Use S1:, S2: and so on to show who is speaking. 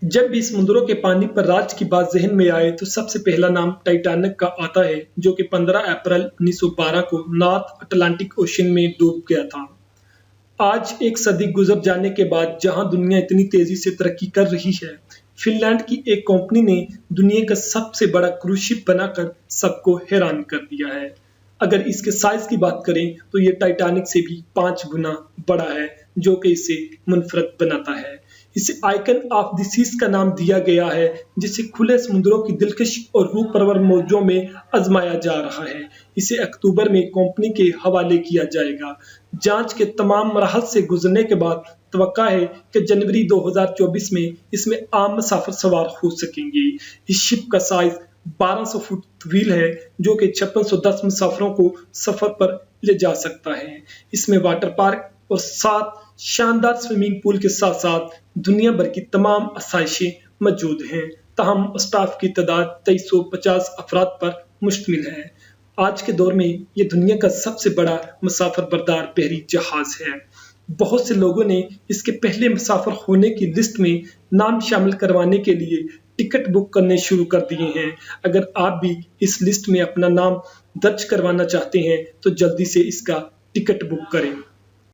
S1: जब भी समुद्रों के पानी पर राज की बात ज़हन में आए तो सबसे पहला नाम टाइटैनिक का आता है, जो कि 15 अप्रैल 1912 को नॉर्थ अटलांटिक ओशन में डूब गया था। आज एक सदी गुजर जाने के बाद जहां दुनिया इतनी तेजी से तरक्की कर रही है, फिनलैंड की एक कंपनी ने दुनिया का सबसे बड़ा क्रूज शिप बनाकर सबको हैरान कर दिया है। अगर इसके साइज की बात करें तो ये टाइटैनिक से भी 5 गुना बड़ा है, जो कि इसे मुनफरद बनाता है। इसे आइकन ऑफ द सीज का नाम दिया गया है, जिसे खुले समुद्रों की दिलकश और रूह परवर मौजों में आजमाया जा रहा है। इसे अक्टूबर में कंपनी के हवाले किया जाएगा। जांच के तमाम मराहल से गुजरने के बाद तवक्का है कि जनवरी 2024 में इसमें आम मुसाफिर सवार हो सकेंगे। इस शिप का साइज 1200 फुट तवील है, जो कि 5610 मुसाफिरों को सफर पर ले जा सकता है। इसमें वाटर पार्क और 7 शानदार स्विमिंग पूल के साथ साथ दुनिया भर की तमाम आसाइशें मौजूद हैं। ताहम स्टाफ की तादाद 2350 अफराद पर मुश्तमिल है। आज के दौर में ये दुनिया का सबसे बड़ा मुसाफिर बरदार बहरी जहाज है। बहुत से लोगों ने इसके पहले मुसाफिर होने की लिस्ट में नाम शामिल करवाने के लिए टिकट बुक करने शुरू कर दिए हैं। अगर आप भी इस लिस्ट में अपना नाम दर्ज करवाना चाहते हैं तो जल्दी से इसका टिकट बुक करें।